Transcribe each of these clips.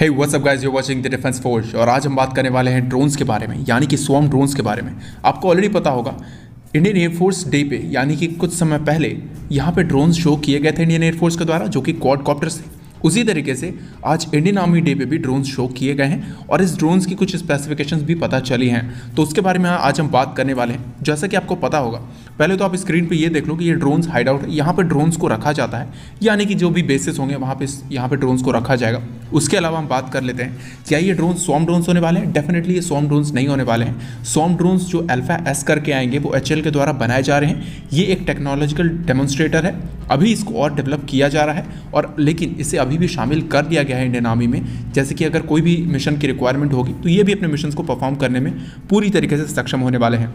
Hey what's up guys, you watching the defence force. और आज हम बात करने वाले हैं ड्रोन्स के बारे में, यानी कि स्वॉर्म ड्रोन्स के बारे में। आपको ऑलरेडी पता होगा इंडियन एयरफोर्स डे पे, यानी कि कुछ समय पहले यहाँ पे ड्रोन्स शो किए गए थे इंडियन एयरफोर्स के द्वारा, जो कि क्वाडकॉप्टर्स थे। उसी तरीके से आज इंडियन आर्मी डे पे भी ड्रोन्स शो किए गए हैं और इस ड्रोन्स की कुछ स्पेसिफिकेशंस भी पता चली हैं, तो उसके बारे में आज हम बात करने वाले हैं। जैसा कि आपको पता होगा, पहले तो आप स्क्रीन पे ये देख लो कि ये ड्रोन्स हाइड आउट है। यहाँ पे ड्रोन्स को रखा जाता है, यानी कि जो भी बेसिस होंगे वहाँ पे यहाँ पे ड्रोन्स को रखा जाएगा। उसके अलावा हम बात कर लेते हैं, क्या ये ड्रोन्स स्वॉर्म ड्रोन्स होने वाले हैं? डेफिनेटली ये स्वॉर्म ड्रोन्स नहीं होने वाले हैं। स्वॉर्म ड्रोन्स जो अल्फा एस करके आएंगे वो HAL के द्वारा बनाए जा रहे हैं। ये एक टेक्नोलॉजिकल डेमोन्स्ट्रेटर है, अभी इसको और डेवलप किया जा रहा है, और लेकिन इसे अभी भी शामिल कर दिया गया है इंडियन आर्मी में। जैसे कि अगर कोई भी मिशन की रिक्वायरमेंट होगी तो ये भी अपने मिशन को परफॉर्म करने में पूरी तरीके से सक्षम होने वाले हैं।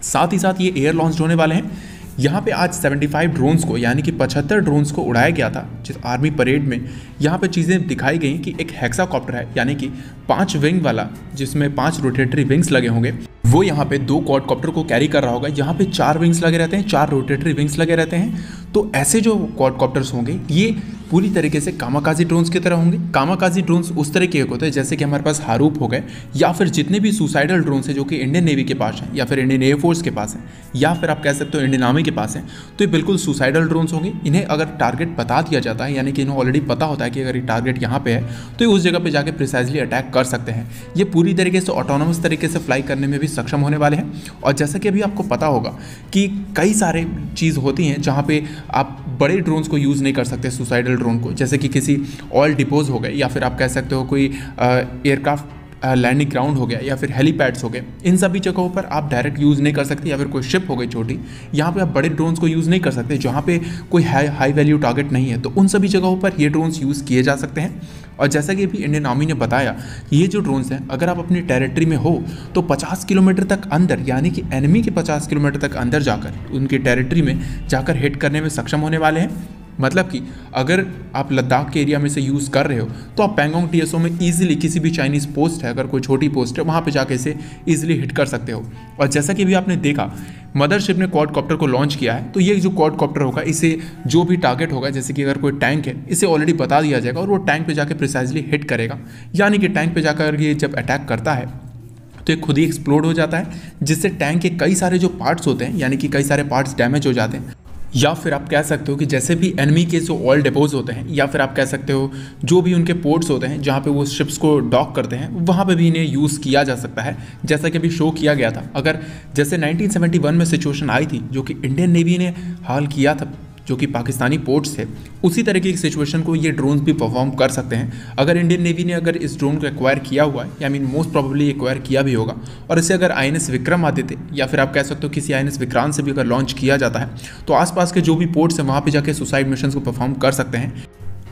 साथ ही साथ ये एयर लॉन्च होने वाले हैं। यहाँ पे आज 75 ड्रोन्स को, यानी कि 75 ड्रोन्स को उड़ाया गया था जिस आर्मी परेड में। यहाँ पे चीज़ें दिखाई गई कि एक हेक्साकॉप्टर है, यानी कि 5 विंग वाला, जिसमें 5 रोटेटरी विंग्स लगे होंगे, वो यहाँ पे 2 क्वाडकॉप्टर को कैरी कर रहा होगा। यहाँ पे 4 विंग्स लगे रहते हैं, 4 रोटेटरी विंग्स लगे रहते हैं। तो ऐसे जो क्वाडकॉप्टर्स होंगे ये पूरी तरीके से कामाकाजी ड्रोन्स की तरह होंगे। कामाकाजी ड्रोन्स उस तरह के होते हैं जैसे कि हमारे पास हारूप हो गए, या फिर जितने भी सुसाइडल ड्रोन्स हैं जो कि इंडियन नेवी के पास हैं, या फिर इंडियन एयरफोर्स के पास हैं, या फिर आप कह सकते हो इंडियन आर्मी के पास हैं, तो ये बिल्कुल सुसाइडल ड्रोन्स होंगे। इन्हें अगर टारगेट बता दिया जाता है, यानी कि इन्हें ऑलरेडी पता होता है कि अगर ये टारगेट यहाँ पे है तो ये उस जगह पे जाके प्रिसाइजली अटैक कर सकते हैं। ये पूरी तरीके से ऑटोनोमस तरीके से फ्लाई करने में भी सक्षम होने वाले हैं। और जैसा कि अभी आपको पता होगा कि कई सारे चीज़ होती हैं जहाँ पे आप बड़े ड्रोन्स को यूज़ नहीं कर सकते, सुसाइडल ड्रोन को, जैसे कि किसी ऑयल डिपोज हो गए, या फिर आप कह सकते हो कोई एयरक्राफ्ट लैंडिंग ग्राउंड हो गया, या फिर हेलीपैड्स हो गए। इन सभी जगहों पर आप डायरेक्ट यूज़ नहीं कर सकते, या फिर कोई शिप हो गई छोटी, यहाँ पे आप बड़े ड्रोन्स को यूज़ नहीं कर सकते जहाँ पे कोई हाई वैल्यू टारगेट नहीं है। तो उन सभी जगहों पर ये ड्रोन्स यूज़ किए जा सकते हैं। और जैसा कि अभी इंडियन आर्मी ने बताया, ये जो ड्रोन्स हैं अगर आप अपनी टेरिटरी में हो तो 50 किलोमीटर तक अंदर, यानी कि एनिमी के 50 किलोमीटर तक अंदर जाकर, उनकी टेरिटरी में जाकर हिट करने में सक्षम होने वाले हैं। मतलब कि अगर आप लद्दाख के एरिया में से यूज़ कर रहे हो तो आप पैंगोंग TSO में ईजिली, किसी भी चाइनीज़ पोस्ट है, अगर कोई छोटी पोस्ट है, वहाँ पे जाके इसे ईजिली हिट कर सकते हो। और जैसा कि अभी आपने देखा, मदरशिप ने क्वाडकॉप्टर को लॉन्च किया है, तो ये जो क्वाडकॉप्टर होगा, इसे जो भी टारगेट होगा, जैसे कि अगर कोई टैंक है, इसे ऑलरेडी बता दिया जाएगा और वो टैंक पे जाके प्रिसाइजली हिट करेगा। यानी कि टैंक पे जाकर ये जब अटैक करता है तो ये खुद ही एक्सप्लोड हो जाता है, जिससे टैंक के कई सारे जो पार्ट्स होते हैं, यानी कि कई सारे पार्ट्स डैमेज हो जाते हैं। या फिर आप कह सकते हो कि जैसे भी एनिमी के जो ऑयल डिपोज होते हैं, या फिर आप कह सकते हो जो भी उनके पोर्ट्स होते हैं जहाँ पे वो शिप्स को डॉक करते हैं, वहाँ पे भी इन्हें यूज़ किया जा सकता है। जैसा कि अभी शो किया गया था, अगर जैसे 1971 में सिचुएशन आई थी जो कि इंडियन नेवी ने हाल किया था, जो कि पाकिस्तानी पोर्ट्स थे, उसी तरीके की सिचुएशन को ये ड्रोन्स भी परफॉर्म कर सकते हैं। अगर इंडियन नेवी ने अगर इस ड्रोन को एक्वायर किया हुआ है, I mean most probably acquire किया भी होगा, और इसे अगर INS विक्रमादित्य, या फिर आप कह सकते हो किसी INS विक्रांत से भी अगर लॉन्च किया जाता है, तो आसपास के जो भी पोर्ट्स हैं वहाँ पे जाके सुसाइड मिशन को परफॉर्म कर सकते हैं।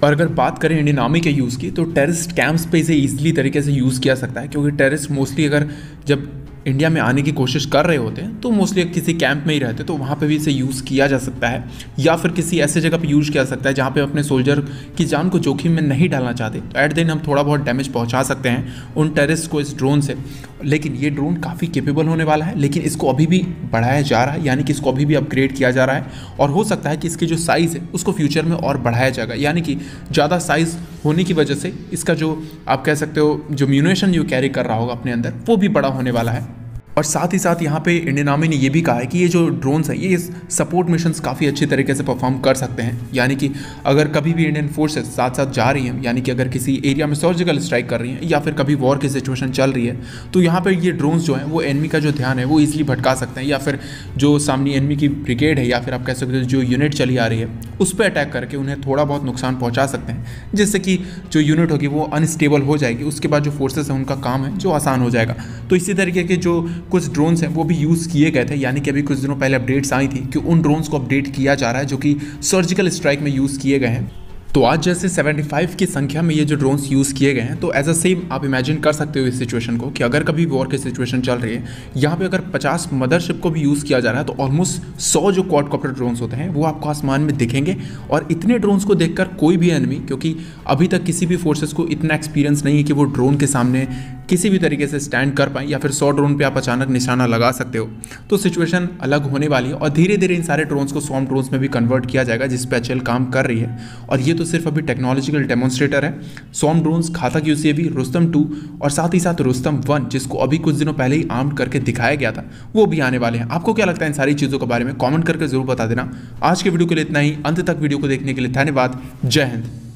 और अगर बात करें इंडियन आर्मी के यूज़ की, तो टेररिस्ट कैंप्स पे इसे ईजिली तरीके से यूज़ किया सकता है, क्योंकि टेररिस्ट मोस्टली अगर जब इंडिया में आने की कोशिश कर रहे होते हैं तो मोस्टली किसी कैंप में ही रहते, तो वहाँ पे भी इसे यूज़ किया जा सकता है। या फिर किसी ऐसे जगह पे यूज़ किया जा सकता है जहाँ पे अपने सोल्जर की जान को जोखिम में नहीं डालना चाहते, तो एट दिन हम थोड़ा बहुत डैमेज पहुँचा सकते हैं उन टेररिस्ट को इस ड्रोन से। लेकिन ये ड्रोन काफ़ी केपेबल होने वाला है, लेकिन इसको अभी भी बढ़ाया जा रहा है, यानी कि इसको अभी भी अपग्रेड किया जा रहा है। और हो सकता है कि इसकी जो साइज़ है उसको फ्यूचर में और बढ़ाया जाएगा, यानी कि ज़्यादा साइज़ होने की वजह से इसका जो आप कह सकते हो जो म्यूनिशन जो कैरी कर रहा होगा अपने अंदर, वो भी बड़ा होने वाला है। और साथ ही साथ यहाँ पे इंडियन आर्मी ने ये भी कहा है कि ये जो ड्रोन्स हैं ये सपोर्ट मिशंस काफ़ी अच्छी तरीके से परफॉर्म कर सकते हैं। यानी कि अगर कभी भी इंडियन फोर्सेस साथ साथ जा रही हैं, यानी कि अगर किसी एरिया में सर्जिकल स्ट्राइक कर रही हैं, या फिर कभी वॉर की सिचुएशन चल रही है, तो यहाँ पर ये ड्रोन्स जो हैं वो एनिमी का जो ध्यान है वो ईजिली भटका सकते हैं, या फिर जो सामने एनिमी की ब्रिगेड है, या फिर आप कह सकते हो जो यूनिट चली आ रही है, उस पर अटैक करके उन्हें थोड़ा बहुत नुकसान पहुँचा सकते हैं, जिससे कि जो यूनिट होगी वो अनस्टेबल हो जाएगी। उसके बाद जो फोर्सेस हैं उनका काम है जो आसान हो जाएगा। तो इसी तरीके के जो कुछ ड्रोन्स हैं वो भी यूज़ किए गए थे, यानी कि अभी कुछ दिनों पहले अपडेट्स आई थी कि उन ड्रोन्स को अपडेट किया जा रहा है जो कि सर्जिकल स्ट्राइक में यूज़ किए गए हैं। तो आज जैसे 75 की संख्या में ये जो ड्रोन्स यूज़ किए गए हैं, तो एज अ सेम आप इमेजिन कर सकते हो इस सिचुएशन को कि अगर कभी वॉर की सिचुएशन चल रही है, यहाँ पे अगर 50 मदरशिप को भी यूज़ किया जा रहा है, तो ऑलमोस्ट 100 जो क्वाडकॉप्टर ड्रोन्स होते हैं वो आपको आसमान में दिखेंगे। और इतने ड्रोन्स को देखकर कोई भी एनिमी, क्योंकि अभी तक किसी भी फोर्सेस को इतना एक्सपीरियंस नहीं है कि वो ड्रोन के सामने किसी भी तरीके से स्टैंड कर पाएँ या फिर 100 ड्रोन पे आप अचानक निशाना लगा सकते हो, तो सिचुएशन अलग होने वाली है और धीरे धीरे इन सारे ड्रोन्स को स्वॉर्म ड्रोन्स में भी कन्वर्ट किया जाएगा, जिस पे एचएएल काम कर रही है। और ये तो सिर्फ अभी टेक्नोलॉजिकल डेमोन्स्ट्रेटर है। स्वॉर्म ड्रोन्स, घातक यूसीएवी, रुस्तम 2 और साथ ही साथ रुस्तम 1, जिसको अभी कुछ दिनों पहले ही आर्म्ड करके दिखाया गया था, वो भी आने वाले हैं। आपको क्या लगता है इन सारी चीज़ों के बारे में? कॉमेंट करके जरूर बता देना। आज के वीडियो के लिए इतना ही। अंत तक वीडियो को देखने के लिए धन्यवाद। जय हिंद।